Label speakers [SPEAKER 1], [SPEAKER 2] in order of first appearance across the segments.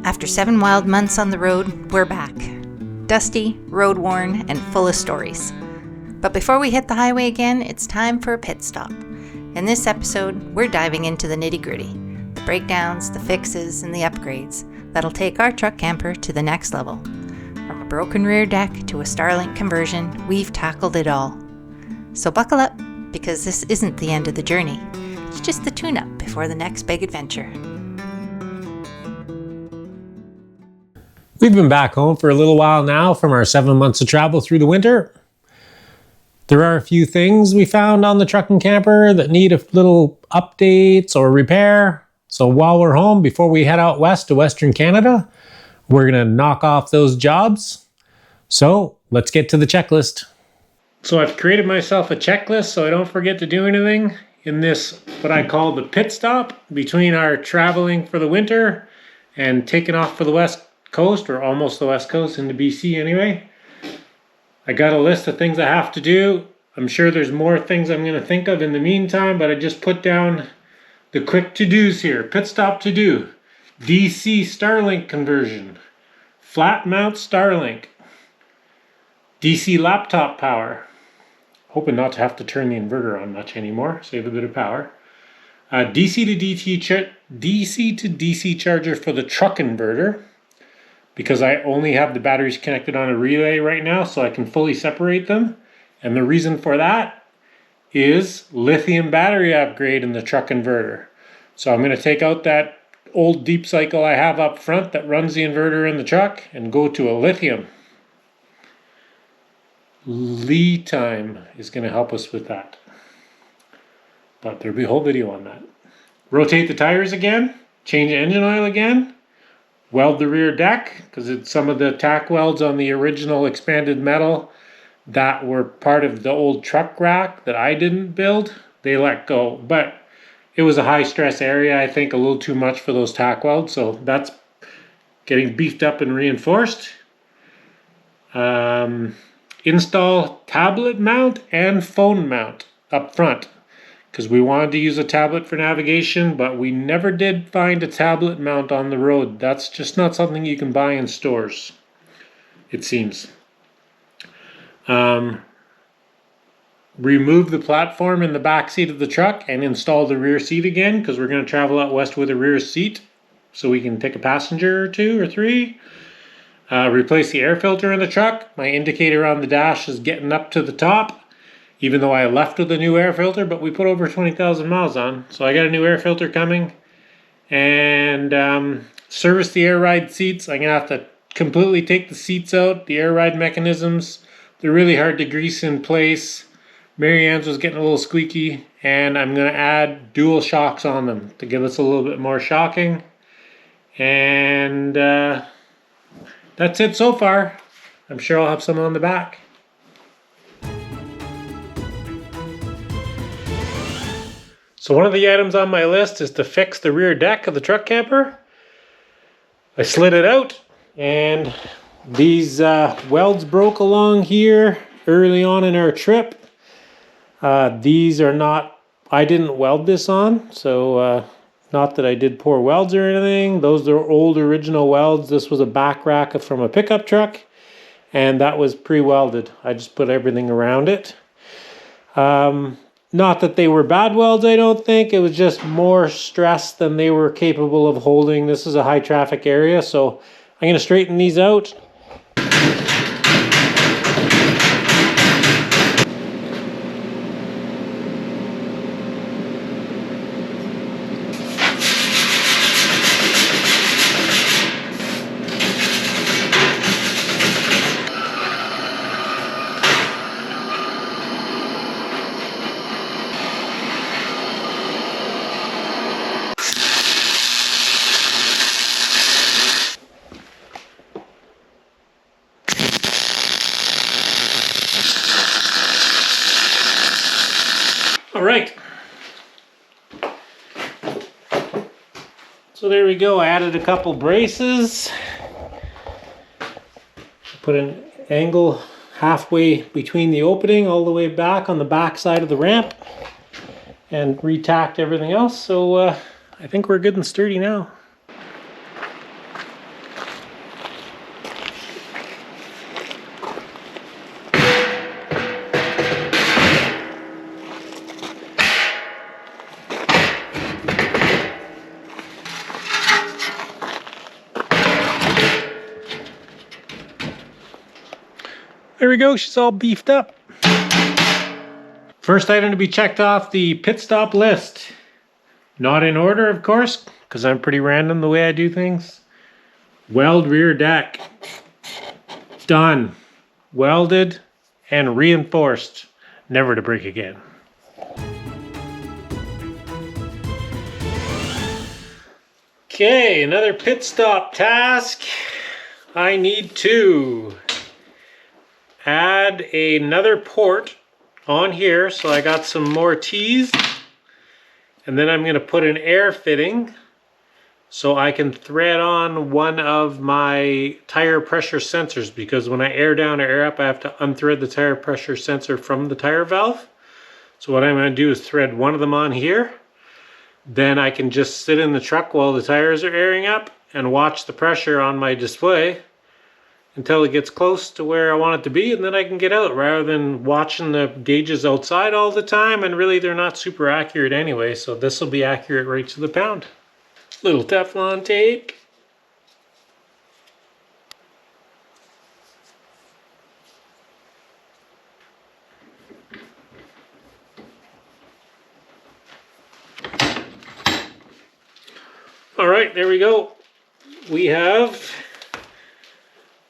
[SPEAKER 1] After 7 wild months on the road, we're back. Dusty, road-worn, and full of stories. But before we hit the highway again, it's time for a pit stop. In this episode, we're diving into the nitty-gritty, the breakdowns, the fixes, and the upgrades that'll take our truck camper to the next level. From a broken rear deck to a Starlink conversion, we've tackled it all. So buckle up, because this isn't the end of the journey. It's just the tune-up before the next big adventure.
[SPEAKER 2] We've been back home for a little while now from our 7 months of travel through the winter. There are a few things we found on the truck and camper that need a little updates or repair. So while we're home, before we head out west to Western Canada, we're going to knock off those jobs. So let's get to the checklist. So I've created myself a checklist so I don't forget to do anything in this, what I call the pit stop between our traveling for the winter and taking off for the west coast, or almost the west coast into BC anyway. I got a list of things I have to do. I'm sure there's more things I'm going to think of in the meantime, but I just put down the quick to-dos here. Pit stop to do. DC Starlink conversion. Flat mount Starlink. DC laptop power. Hoping not to have to turn the inverter on much anymore. Save a bit of power. DC to DC charger for the truck inverter, because I only have the batteries connected on a relay right now, so I can fully separate them. And the reason for that is lithium battery upgrade in the truck inverter. So I'm going to take out that old deep cycle I have up front that runs the inverter in the truck and go to a lithium. Lead time is going to help us with that. But there'll be a whole video on that. Rotate the tires again, change engine oil again. Weld the rear deck, because it's some of the tack welds on the original expanded metal that were part of the old truck rack that I didn't build, they let go. But it was a high stress area, I think a little too much for those tack welds, so that's getting beefed up and reinforced. Install tablet mount and phone mount up front, because we wanted to use a tablet for navigation, but we never did find a tablet mount on the road. That's just not something you can buy in stores, it seems. Remove the platform in the back seat of the truck and install the rear seat again, because we're going to travel out west with a rear seat so we can take a passenger or 2 or 3. Replace the air filter in the truck. My indicator on the dash is getting up to the top, even though I left with a new air filter, but we put over 20,000 miles on. So I got a new air filter coming. And service the air ride seats. I'm going to have to completely take the seats out, the air ride mechanisms. They're really hard to grease in place. Marianne's was getting a little squeaky, and I'm going to add dual shocks on them to give us a little bit more shocking. And that's it so far. I'm sure I'll have some on the back. So one of the items on my list is to fix the rear deck of the truck camper. I slid it out, and these welds broke along here early on in our trip. These are not, I didn't weld this on, so not that I did pour welds or anything. Those are old original welds. This was a back rack from a pickup truck, and that was pre-welded. I just put everything around it. Not that they were bad welds, I don't think. It was just more stress than they were capable of holding. This is a high traffic area, so I'm going to straighten these out. All right. So there we go. I added a couple braces. Put an angle halfway between the opening all the way back on the back side of the ramp and retacked everything else. So I think we're good and sturdy now. There we go, she's all beefed up. First item to be checked off the pit stop list. Not in order, of course, because I'm pretty random the way I do things. Weld rear deck. Done. Welded and reinforced. Never to break again. Okay, another pit stop task. I need to add another port on here, so I got some more T's, and then I'm going to put an air fitting so I can thread on one of my tire pressure sensors, because when I air down or air up I have to unthread the tire pressure sensor from the tire valve. So what I'm going to do is thread one of them on here, then I can just sit in the truck while the tires are airing up and watch the pressure on my display until it gets close to where I want it to be, and then I can get out rather than watching the gauges outside all the time, and really they're not super accurate anyway, so this will be accurate right to the pound. Little Teflon tape. All right, there we go. We have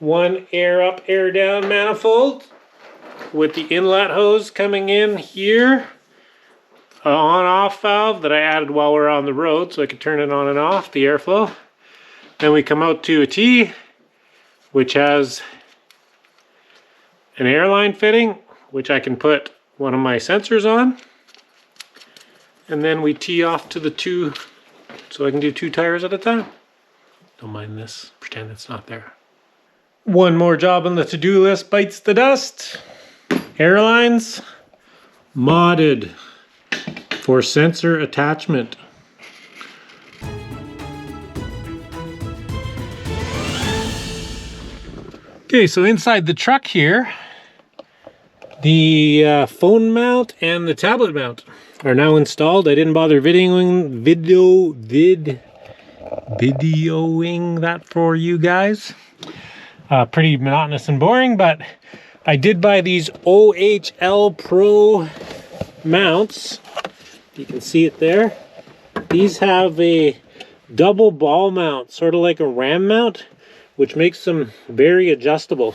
[SPEAKER 2] one air up, air down manifold with the inlet hose coming in here. An on-off valve that I added while we were on the road so I could turn it on and off, the airflow. Then we come out to a T, which has an airline fitting, which I can put one of my sensors on. And then we tee off to the two, so I can do 2 tires at a time. Don't mind this, pretend it's not there. One more job on the to-do list bites the dust. Airlines modded for sensor attachment. Okay, so inside the truck here, the phone mount and the tablet mount are now installed. I didn't bother videoing that for you guys. Pretty monotonous and boring, but I did buy these OHL Pro mounts. You can see it there. These have a double ball mount, sort of like a ram mount, which makes them very adjustable.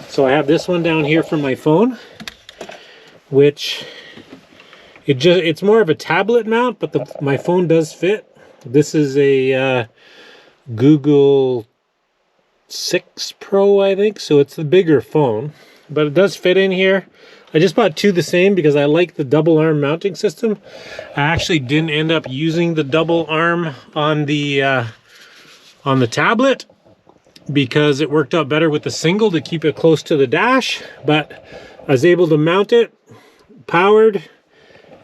[SPEAKER 2] So I have this one down here for my phone, which it's more of a tablet mount, but my phone does fit. This is a Google 6 Pro, I think, so it's the bigger phone, but it does fit in here. I just bought 2 the same because I like the double arm mounting system. I actually didn't end up using the double arm on the tablet because it worked out better with the single to keep it close to the dash, but I was able to mount it powered,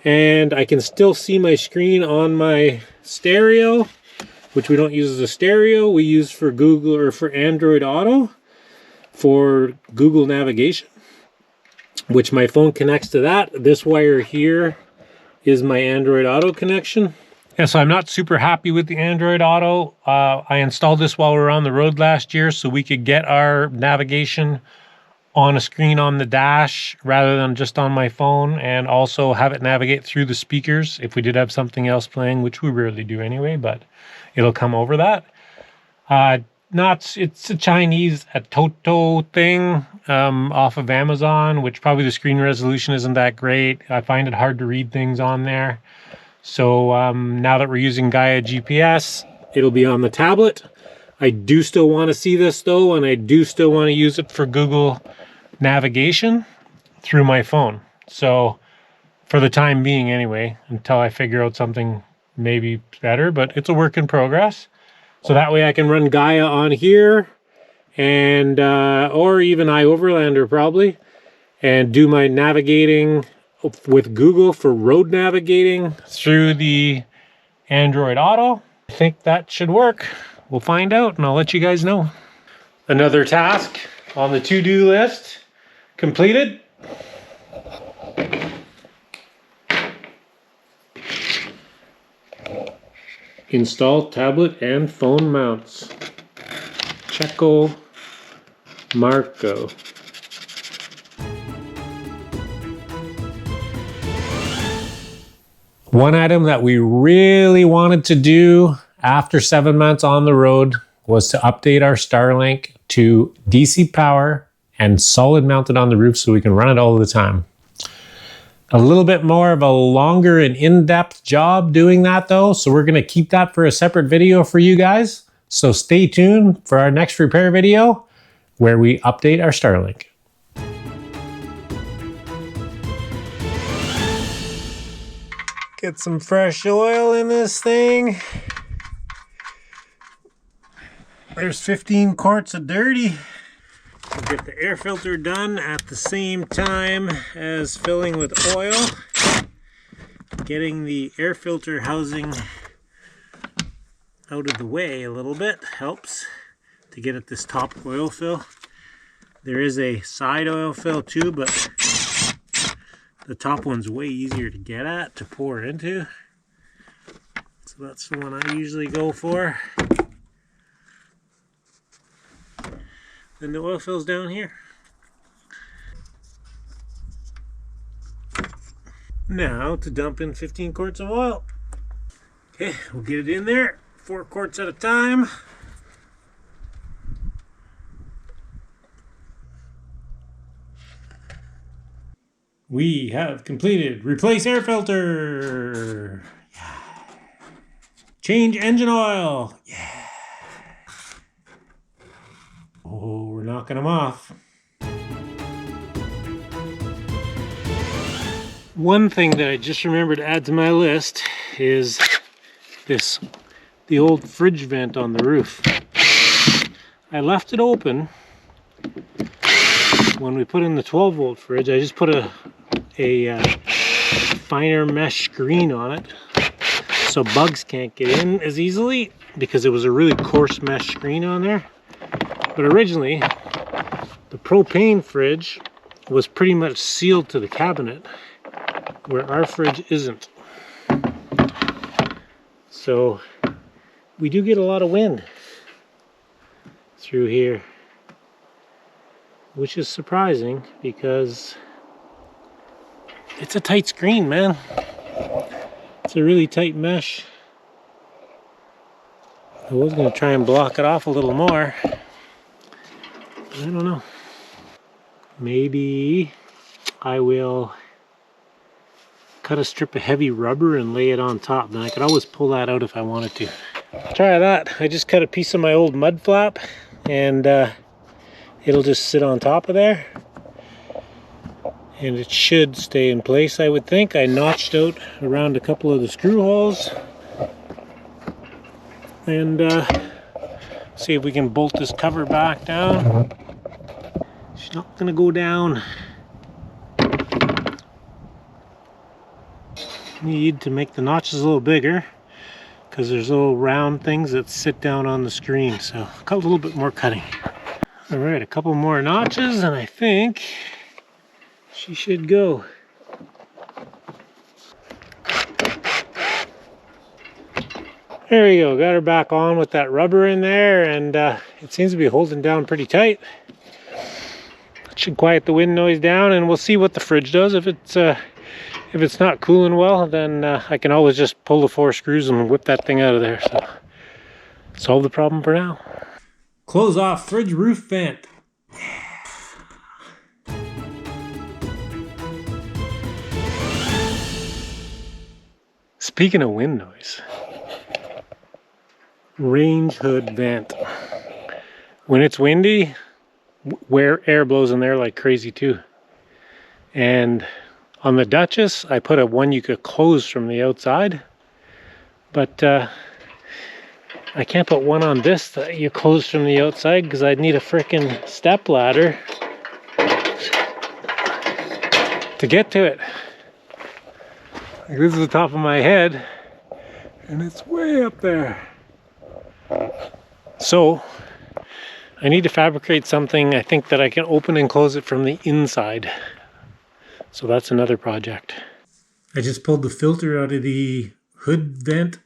[SPEAKER 2] and I can still see my screen on my stereo, which we don't use as a stereo. We use for Google or for Android Auto for Google navigation, which my phone connects to that. This wire here is my Android Auto connection. Yeah, so I'm not super happy with the Android Auto. I installed this while we were on the road last year so we could get our navigation on a screen on the dash rather than just on my phone, and also have it navigate through the speakers if we did have something else playing, which we rarely do anyway, but it'll come over that. It's a Chinese Toto thing off of Amazon, which probably the screen resolution isn't that great. I find it hard to read things on there. So now that we're using Gaia GPS, it'll be on the tablet. I do still want to see this though, and I do still want to use it for Google navigation through my phone. So for the time being anyway, until I figure out something maybe better, but it's a work in progress. So that way I can run Gaia on here, and or even Overlander probably, and do my navigating with Google for road navigating through the Android Auto. I think that should work. We'll find out, and I'll let you guys know. Another task on the to-do list completed. Install tablet and phone mounts. Checo Marco. One item that we really wanted to do after 7 months on the road was to update our Starlink to DC power and solid mounted on the roof so we can run it all the time. A little bit more of a longer and in-depth job doing that though, so we're gonna keep that for a separate video for you guys. So stay tuned for our next repair video where we update our Starlink. Get some fresh oil in this thing. There's 15 quarts of dirty. We'll get the air filter done at the same time as filling with oil. Getting the air filter housing out of the way a little bit helps to get at this top oil fill. There is a side oil fill too, but the top one's way easier to get at, to pour into. So that's the one I usually go for. Then the oil fills down here. Now to dump in 15 quarts of oil. Okay, we'll get it in there, 4 quarts at a time. We have completed replace air filter. Yeah. Change engine oil. Yeah. Oh, we're knocking them off. One thing that I just remembered to add to my list is the old fridge vent on the roof. I left it open when we put in the 12-volt fridge. I just put a finer mesh screen on it so bugs can't get in as easily, because it was a really coarse mesh screen on there. But originally, the propane fridge was pretty much sealed to the cabinet, where our fridge isn't. So we do get a lot of wind through here, which is surprising because it's a tight screen, man. It's a really tight mesh. I was going to try and block it off a little more. I don't know. Maybe I will cut a strip of heavy rubber and lay it on top. Then I could always pull that out if I wanted to. Try that. I just cut a piece of my old mud flap and it'll just sit on top of there. And it should stay in place, I would think. I notched out around a couple of the screw holes. And see if we can bolt this cover back down. It's not gonna go down. Need to make the notches a little bigger because there's little round things that sit down on the screen. So a little bit more cutting. All right, a couple more notches and I think she should go. There we go, got her back on with that rubber in there, and it seems to be holding down pretty tight. It should quiet the wind noise down, and we'll see what the fridge does. If it's not cooling well, then I can always just pull the 4 screws and whip that thing out of there. So solve the problem for now. Close off fridge roof vent. Speaking of wind noise, range hood vent. When it's windy, where air blows in there like crazy too. And on the Duchess, I put one you could close from the outside, but I can't put one on this that you close from the outside because I'd need a frickin' step ladder to get to it. Like, this is the top of my head, and it's way up there. So I need to fabricate something, I think, that I can open and close it from the inside. So that's another project. I just pulled the filter out of the hood vent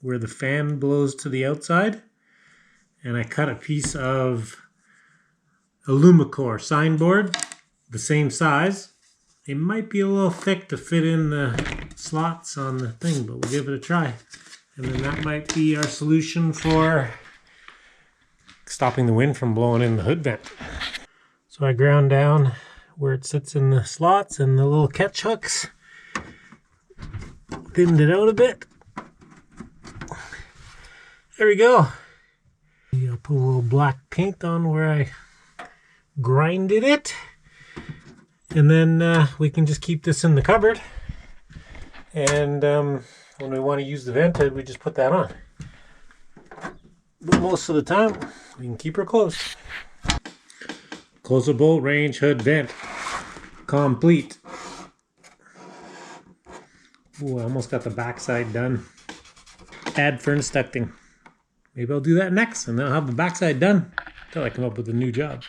[SPEAKER 2] where the fan blows to the outside, and I cut a piece of Alumicore sign board, the same size, They might be a little thick to fit in the slots on the thing, but we'll give it a try. And then that might be our solution for stopping the wind from blowing in the hood vent. So I ground down where it sits in the slots and the little catch hooks. Thinned it out a bit. There we go. I'll put a little black paint on where I grinded it. And then we can just keep this in the cupboard. And when we want to use the vent hood, we just put that on. But most of the time, we can keep her closed. Close the bolt range hood vent. Complete. Ooh, I almost got the backside done. Add furnace ducting. Maybe I'll do that next, and then I'll have the backside done until I come up with a new job.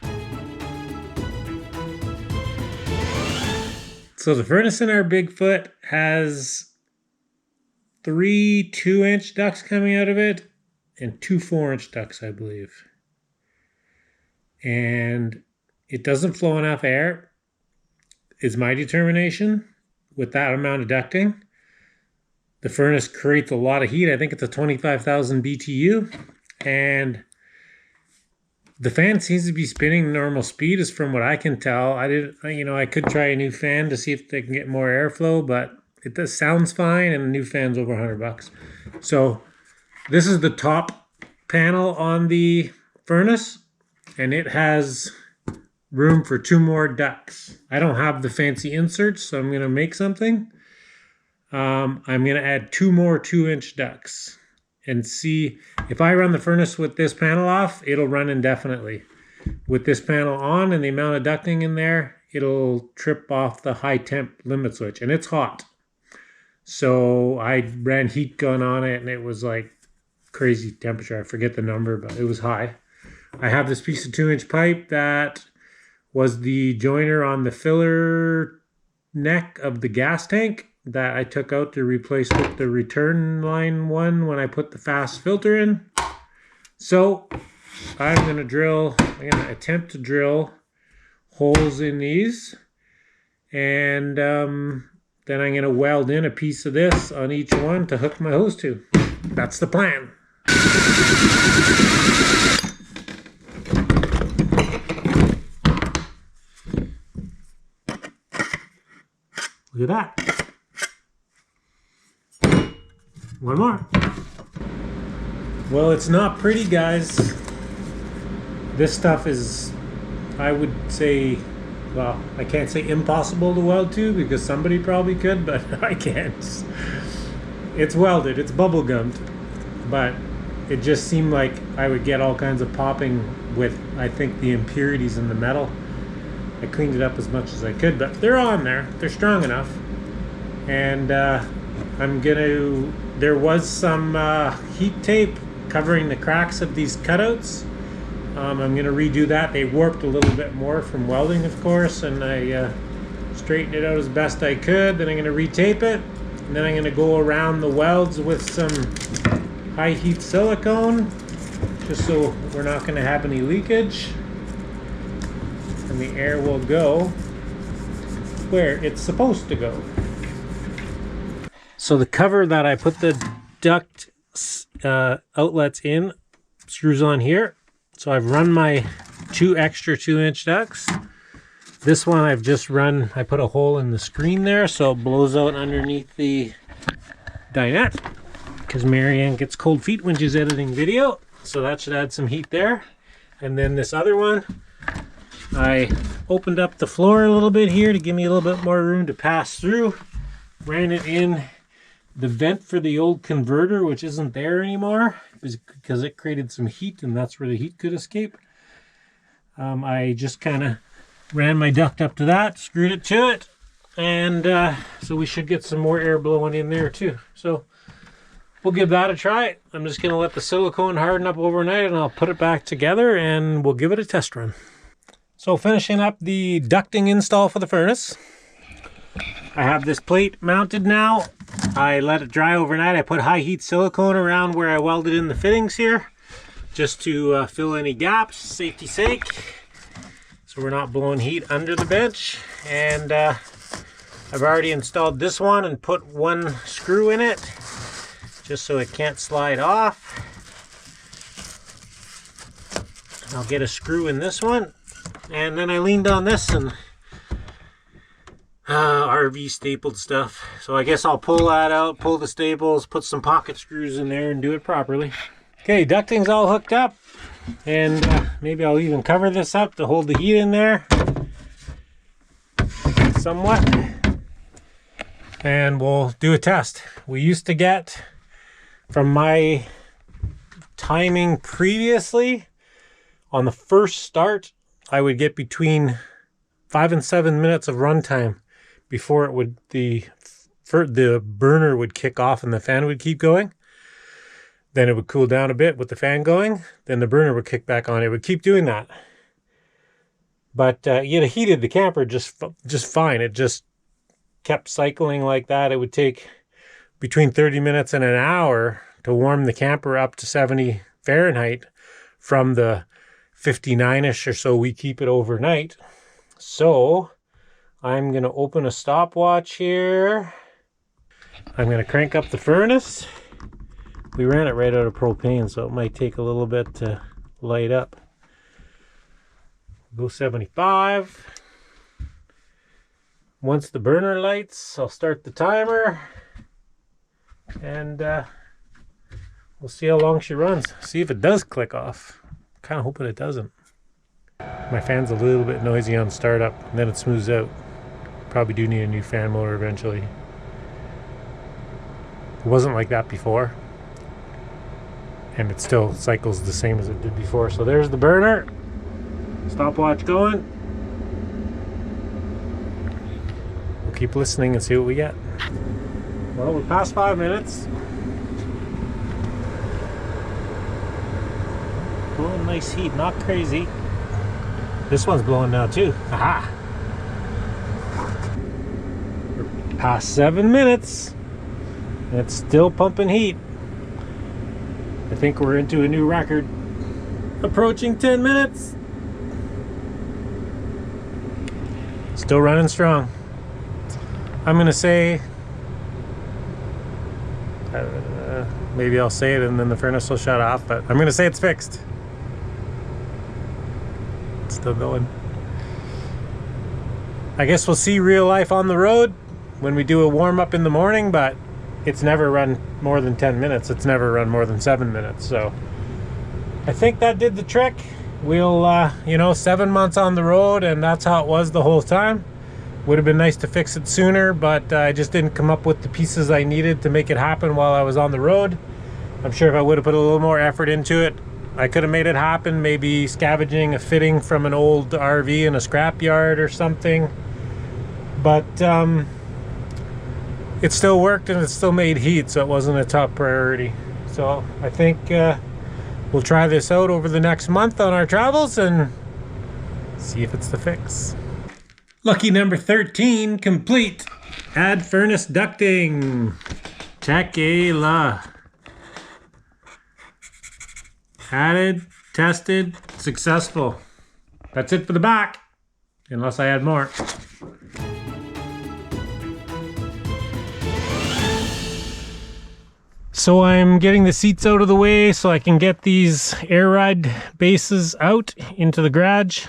[SPEAKER 2] So the furnace in our Bigfoot has 3 2-inch ducts coming out of it and 2 4-inch ducts, I believe. And it doesn't flow enough air, is my determination, with that amount of ducting. The furnace creates a lot of heat. I think it's a 25,000 BTU. And the fan seems to be spinning normal speed, is from what I can tell. I could try a new fan to see if they can get more airflow, but it does sounds fine, and the new fan's over $100. So this is the top panel on the furnace, and it has room for 2 more ducts. I don't have the fancy inserts, so I'm going to make something. I'm going to add 2 more 2-inch ducts and see if I run the furnace with this panel off, it'll run indefinitely. With this panel on and the amount of ducting in there, it'll trip off the high temp limit switch, and it's hot. So I ran heat gun on it, and it was like crazy temperature. I forget the number, but it was high. I have this piece of 2-inch pipe that was the joiner on the filler neck of the gas tank that I took out to replace with the return line one when I put the fast filter in. So I'm going to attempt to drill holes in these, and then I'm going to weld in a piece of this on each one to hook my hose to. That's the plan. Look at that. One more. Well, it's not pretty, guys. This stuff is, I would say, well, I can't say impossible to weld to, because somebody probably could, but I can't. It's welded, it's bubble gummed, but it just seemed like I would get all kinds of popping with, I think, the impurities in the metal. I cleaned it up as much as I could, but they're on there. They're strong enough. And there was some heat tape covering the cracks of these cutouts. I'm going to redo that. They warped a little bit more from welding, of course, and I straightened it out as best I could. Then I'm going to retape it, and then I'm going to go around the welds with some high heat silicone, just so we're not going to have any leakage. And the air will go where it's supposed to go. So the cover that I put the duct outlets in screws on here. So I've run my 2 extra 2-inch ducts. This one I've just run, I put a hole in the screen there so it blows out underneath the dinette, because Marianne gets cold feet when she's editing video. So that should add some heat there. And then this other one, I opened up the floor a little bit here to give me a little bit more room to pass through. Ran it in the vent for the old converter, which isn't there anymore because it created some heat, and that's where the heat could escape. I just kind of ran my duct up to that, screwed it to it, and so we should get some more air blowing in there too. So we'll give that a try. I'm just going to let the silicone harden up overnight, and I'll put it back together, and we'll give it a test run. So finishing up the ducting install for the furnace. I have this plate mounted now. I let it dry overnight. I put high heat silicone around where I welded in the fittings here, just to fill any gaps, safety's sake, so we're not blowing heat under the bench. And I've already installed this one and put one screw in it, just so it can't slide off. I'll get a screw in this one, and then I leaned on this and RV stapled stuff. So I guess I'll pull that out, pull the staples, put some pocket screws in there and do it properly. Okay, ducting's all hooked up, and maybe I'll even cover this up to hold the heat in there somewhat. And we'll do a test. We used to get, from my timing previously, on the first start, I would get between 5 and 7 minutes of runtime before it would the burner would kick off and the fan would keep going. Then it would cool down a bit with the fan going. Then the burner would kick back on. It would keep doing that. But it heated the camper just fine. It just kept cycling like that. It would take between 30 minutes and an hour to warm the camper up to 70 Fahrenheit from the 59-ish or so we keep it overnight. So I'm going to open a stopwatch here. I'm going to crank up the furnace. We ran it right out of propane, so it might take a little bit to light up. Go 75. Once the burner lights, I'll start the timer, and we'll see how long she runs. See if it does click off. Kind of hoping it doesn't. My fan's a little bit noisy on startup, and then it smooths out. Probably do need a new fan motor eventually. It wasn't like that before, and it still cycles the same as it did before. So there's the burner. Stopwatch going. Keep listening and see what we get. Well, we're past 5 minutes. Blowing nice heat, not crazy. This one's blowing now too. Aha! We're past 7 minutes. And it's still pumping heat. I think we're into a new record. Approaching 10 minutes. Still running strong. I'm going to say, maybe I'll say it and then the furnace will shut off, but I'm going to say it's fixed. It's still going. I guess we'll see real life on the road when we do a warm up in the morning, but it's never run more than 10 minutes. It's never run more than 7 minutes. So I think that did the trick. We'll, 7 months on the road, and that's how it was the whole time. Would have been nice to fix it sooner, but I just didn't come up with the pieces I needed to make it happen while I was on the road. I'm sure if I would have put a little more effort into it, I could have made it happen. Maybe scavenging a fitting from an old RV in a scrapyard or something. But it still worked and it still made heat, so it wasn't a top priority. So I think we'll try this out over the next month on our travels and see if it's the fix. Lucky number 13 complete. Add furnace ducting. Tequila. Added, tested, successful. That's it for the back, unless I add more. So I'm getting the seats out of the way so I can get these air ride bases out into the garage,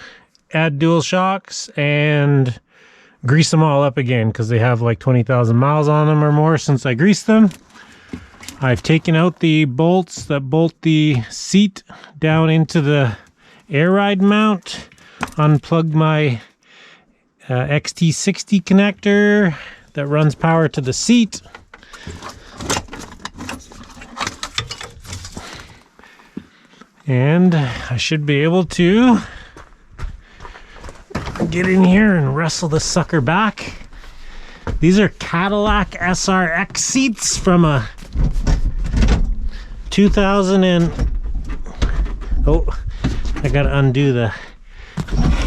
[SPEAKER 2] add dual shocks, and grease them all up again because they have like 20,000 miles on them or more since I greased them. I've taken out the bolts that bolt the seat down into the air ride mount, unplugged my XT60 connector that runs power to the seat. And I should be able to get in here and wrestle this sucker back. These are Cadillac SRX seats from a 2000 and... Oh, I gotta undo the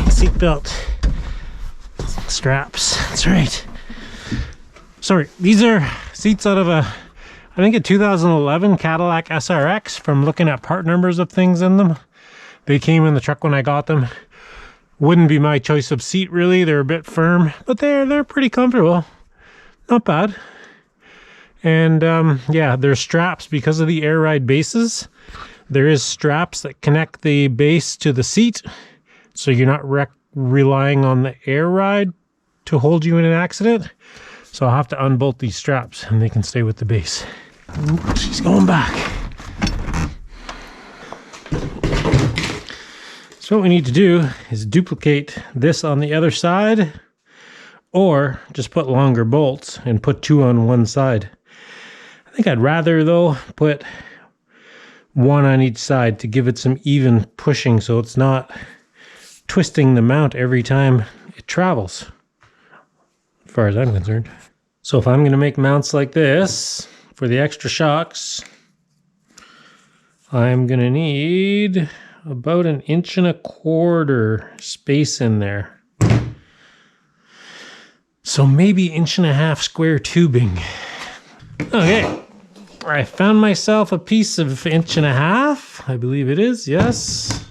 [SPEAKER 2] seatbelt straps. That's right. Sorry, these are seats out of I think a 2011 Cadillac SRX from looking at part numbers of things in them. They came in the truck when I got them. Wouldn't be my choice of seat really. They're a bit firm, but they're pretty comfortable. not bad. And yeah, there's straps because of the air ride bases. There is straps that connect the base to the seat, so you're not relying on the air ride to hold you in an accident. So I'll have to unbolt these straps and they can stay with the base. Ooh, she's going back. So what we need to do is duplicate this on the other side, or just put longer bolts and put 2 on one side. I think I'd rather though put 1 on each side to give it some even pushing so it's not twisting the mount every time it travels, as far as I'm concerned. So if I'm going to make mounts like this for the extra shocks, I'm going to need about 1.25 inches space in there. So maybe 1.5 inch square tubing. Okay, I found myself a piece of 1.5 inches, I believe it is, yes,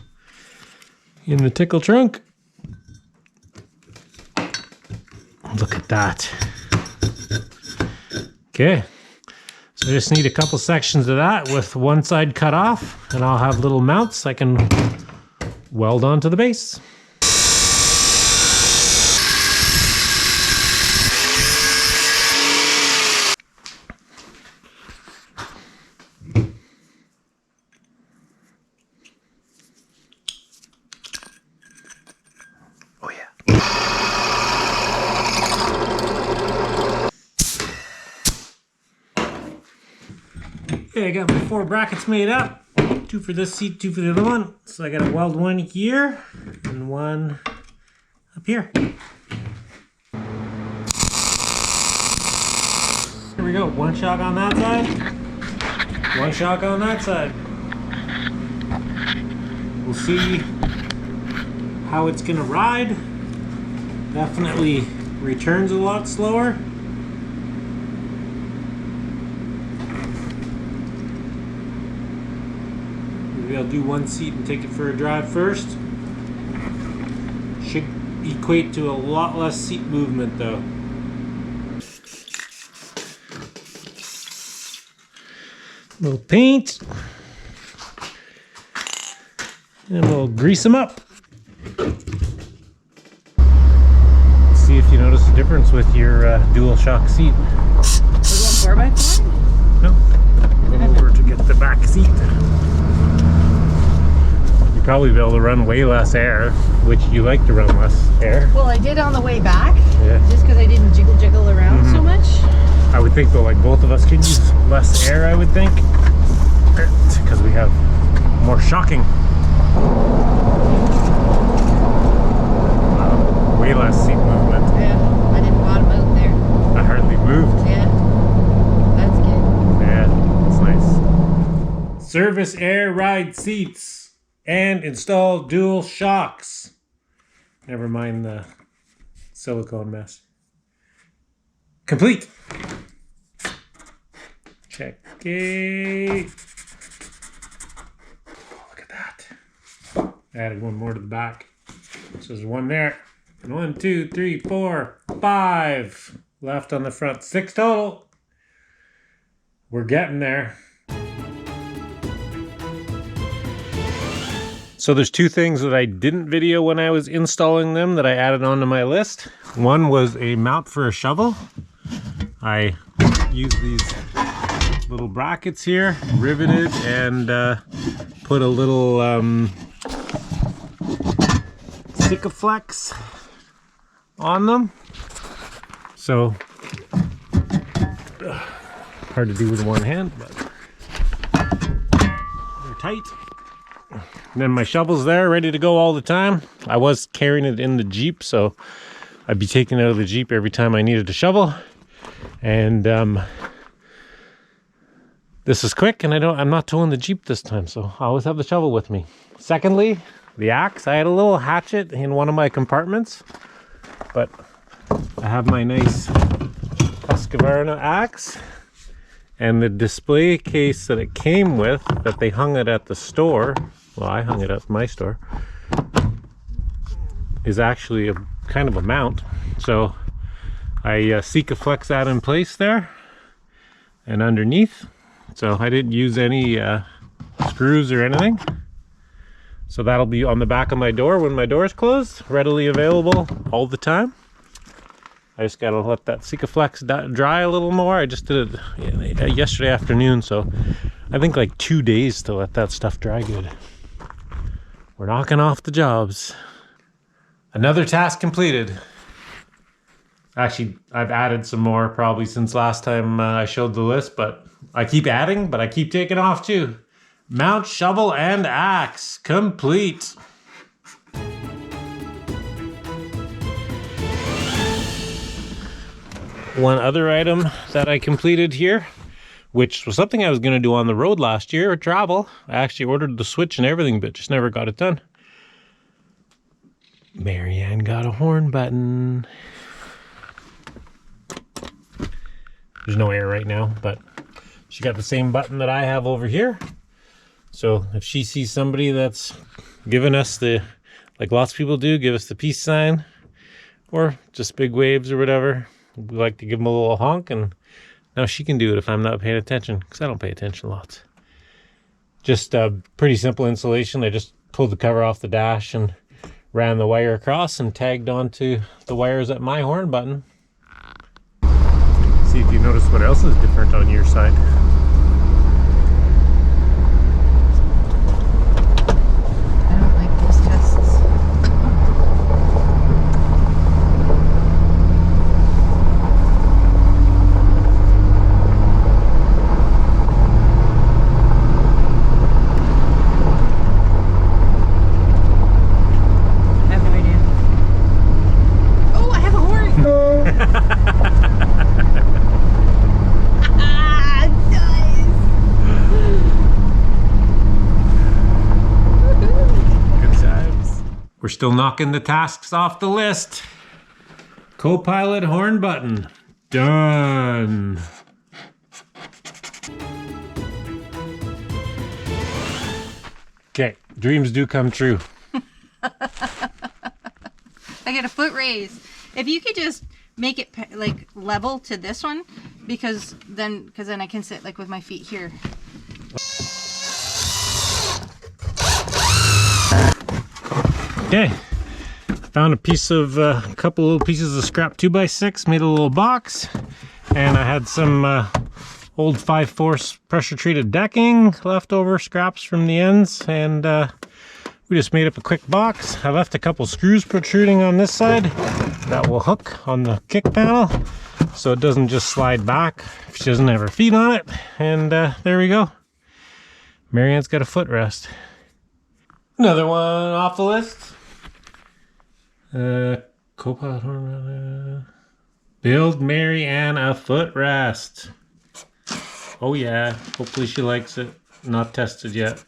[SPEAKER 2] in the tickle trunk. Look at that. Okay, so I just need a couple sections of that with one side cut off, and I'll have little mounts I can weld onto the base. Oh yeah. Okay, I got my 4 brackets made up. 2 for this seat, 2 for the other one. So I gotta weld 1 here and 1 up here. Here we go. 1 shock on that side. 1 shock on that side. We'll see how it's gonna ride. Definitely returns a lot slower. Maybe I'll do 1 seat and take it for a drive first. Should equate to a lot less seat movement though. A little paint. And we'll grease them up. See if you notice a difference with your dual shock seat.
[SPEAKER 1] Was it 4x4?
[SPEAKER 2] No. Go over to get the back seat. You'd probably be able to run way less air, which you like to run less air.
[SPEAKER 1] Well, I did on the way back.
[SPEAKER 2] Yeah.
[SPEAKER 1] Just because I didn't jiggle around so much.
[SPEAKER 2] I would think though, like both of us could use less air, I would think. Because we have more shocking. Way less seat movement.
[SPEAKER 1] Yeah, I didn't bottom out there.
[SPEAKER 2] I hardly moved.
[SPEAKER 1] Yeah, that's good.
[SPEAKER 2] Yeah, it's nice. Service air ride seats and install dual shocks. Never mind the silicone mess. Complete. Check it. Look at that. Added 1 more to the back. So there's 1 there. 1, 2, 3, 4, 5 left on the front. 6 total. We're getting there. So there's 2 things that I didn't video when I was installing them that I added onto my list. One was a mount for a shovel. I used these little brackets here, riveted, and put a little Sikaflex on them. So hard to do with 1 hand, but they're tight. And then my shovel's there, ready to go all the time. I was carrying it in the Jeep, so I'd be taking it out of the Jeep every time I needed a shovel. And this is quick, and I'm not towing the Jeep this time, so I always have the shovel with me. Secondly, the axe. I had a little hatchet in one of my compartments, but I have my nice Husqvarna axe, and the display case that it came with, that they hung it at the store, well, I hung it at my store, is actually a kind of a mount. So I Sikaflex that in place there and underneath. So I didn't use any screws or anything. So that'll be on the back of my door when my door's closed, readily available all the time. I just gotta let that Sikaflex dry a little more. I just did it yesterday afternoon, so I think like 2 days to let that stuff dry good. We're knocking off the jobs. Another task completed. Actually, I've added some more probably since last time I showed the list, but I keep adding, but I keep taking off too. Mount, shovel, and axe complete. One other item that I completed here, which was something I was going to do on the road last year, travel. I actually ordered the switch and everything, but just never got it done. Marianne got a horn button. There's no air right now, but she got the same button that I have over here. So if she sees somebody that's giving us the, like lots of people do, give us the peace sign or just big waves or whatever, we like to give them a little honk, and now she can do it if I'm not paying attention, because I don't pay attention lots. Just pretty simple installation. I just pulled the cover off the dash and ran the wire across and tagged onto the wires at my horn button. See if you notice what else is different on your side.
[SPEAKER 1] I don't like those tests. I have no idea. Oh, I have a horn!
[SPEAKER 2] We're still knocking the tasks off the list. Co-pilot horn button. Done. Okay, dreams do come true.
[SPEAKER 1] I get a foot raise. If you could just make it like level to this one, because then I can sit like with my feet here.
[SPEAKER 2] Okay, found a piece of couple little pieces of scrap 2x6, made a little box, and I had some old 5/4 pressure treated decking, leftover scraps from the ends, and we just made up a quick box. I left a couple screws protruding on this side that will hook on the kick panel so it doesn't just slide back if she doesn't have her feet on it. And there we go. Marianne's got a footrest. Another one off the list. Co-pilot horn. Build Marianne a footrest. Oh yeah, hopefully she likes it. Not tested yet.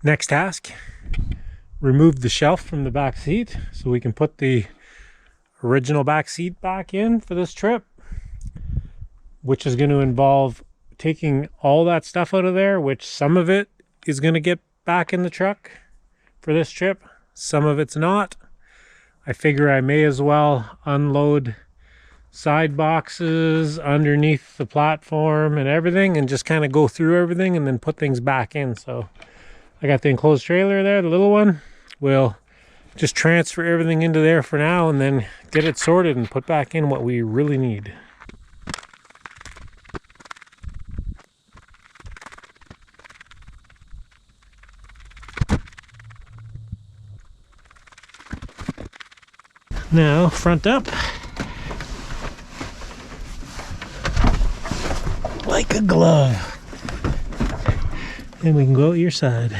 [SPEAKER 2] Next task, remove the shelf from the back seat so we can put the original back seat back in for this trip, which is going to involve taking all that stuff out of there, which some of it is going to get back in the truck for this trip. Some of it's not. I figure I may as well unload side boxes underneath the platform and everything and just kind of go through everything and then put things back in. So I got the enclosed trailer there, the little one. We'll just transfer everything into there for now and then get it sorted and put back in what we really need. Now, front up. Like a glove. And we can go out your side.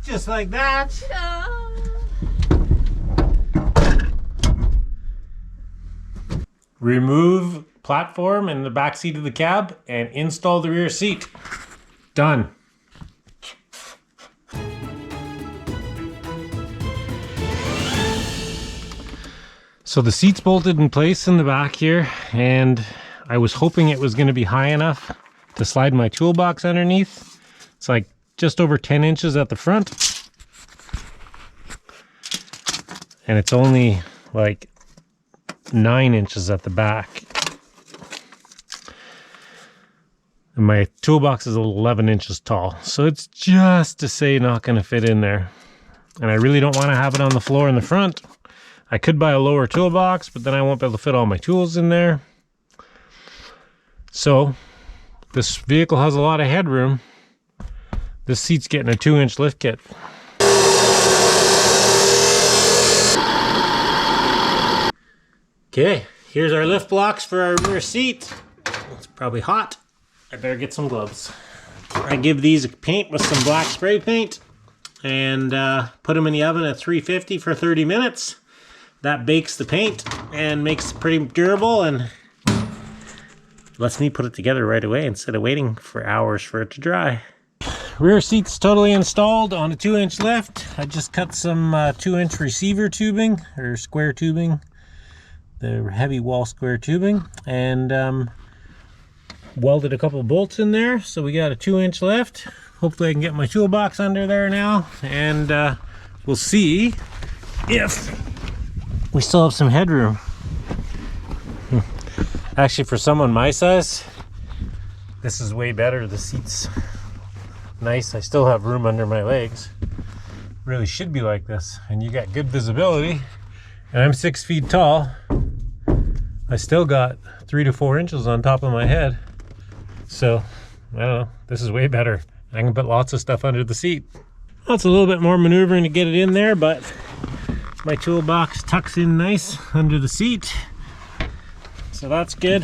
[SPEAKER 2] Just like that. Remove platform in the back seat of the cab and install the rear seat. Done. So the seat's bolted in place in the back here, and I was hoping it was going to be high enough to slide my toolbox underneath. It's like just over 10 inches at the front, and it's only like 9 inches at the back. And my toolbox is 11 inches tall, so it's just to say not going to fit in there. And I really don't want to have it on the floor in the front. I could buy a lower toolbox, but then I won't be able to fit all my tools in there. So this vehicle has a lot of headroom. This seat's getting a 2-inch lift kit. Okay, here's our lift blocks for our rear seat. It's probably hot. I better get some gloves. I give these a paint with some black spray paint and put them in the oven at 350 for 30 minutes. That bakes the paint and makes it pretty durable and lets me put it together right away instead of waiting for hours for it to dry. Rear seat's totally installed on a 2-inch lift. I just cut some 2-inch receiver tubing, or square tubing, the heavy wall square tubing, and welded a couple bolts in there. So we got a 2-inch lift. Hopefully I can get my toolbox under there now, and we'll see if we still have some headroom. Actually, for someone my size, this is way better. The seat's nice. I still have room under my legs. Really should be like this. And you got good visibility. And I'm 6 feet tall. I still got 3 to 4 inches on top of my head. So, I don't know. This is way better. I can put lots of stuff under the seat. Well, it's a little bit more maneuvering to get it in there, but my toolbox tucks in nice under the seat, so that's good.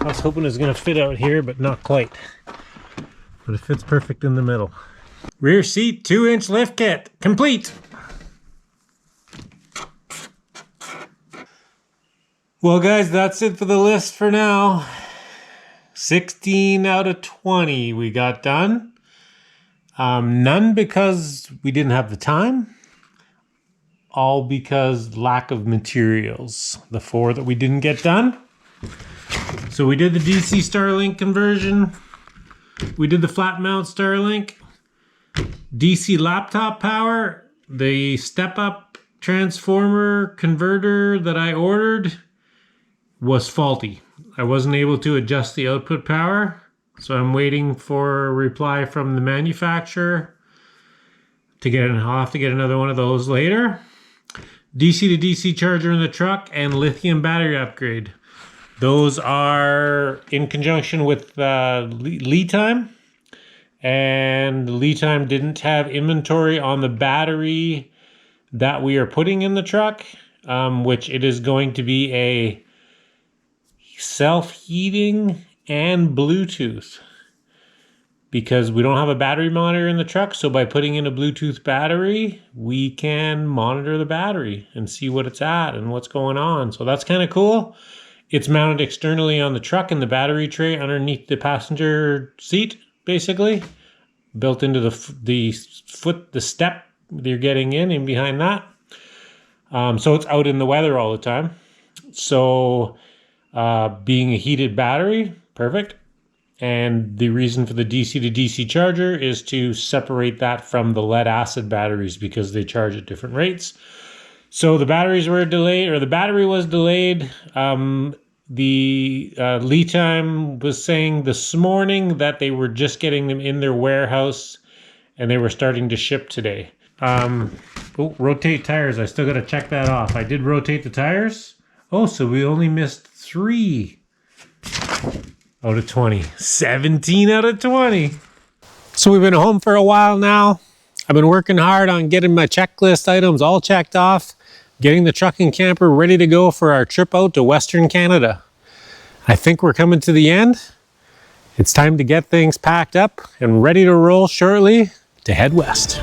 [SPEAKER 2] I was hoping it was going to fit out here, but not quite. But it fits perfect in the middle. Rear seat 2-inch lift kit complete. Well guys, that's it for the list for now. 16 out of 20 we got done. None because we didn't have the time. All because lack of materials. The 4 that we didn't get done. So we did the DC Starlink conversion. We did the flat mount Starlink. DC laptop power. The step up transformer converter that I ordered was faulty. I wasn't able to adjust the output power. So I'm waiting for a reply from the manufacturer to get it. I'll have to get another one of those later. DC to DC charger in the truck and lithium battery upgrade. Those are in conjunction with lead time. And the lead time didn't have inventory on the battery that we are putting in the truck, which it is going to be a self-heating and Bluetooth. Because we don't have a battery monitor in the truck, so by putting in a Bluetooth battery, we can monitor the battery and see what it's at and what's going on. So that's kind of cool. It's mounted externally on the truck in the battery tray underneath the passenger seat, basically. Built into the step you're getting in behind that. So it's out in the weather all the time. So being a heated battery, perfect. And the reason for the DC to DC charger is to separate that from the lead acid batteries because they charge at different rates. So the batteries were delayed, or the battery was delayed. The lead time was saying this morning that they were just getting them in their warehouse and they were starting to ship today. Rotate tires. I still got to check that off. I did rotate the tires. Oh, so we only missed 3 out of 20. 17 out of 20. So we've been home for a while now. I've been working hard on getting my checklist items all checked off, getting the truck and camper ready to go for our trip out to Western Canada. I think we're coming to the end. It's time to get things packed up and ready to roll shortly to head west.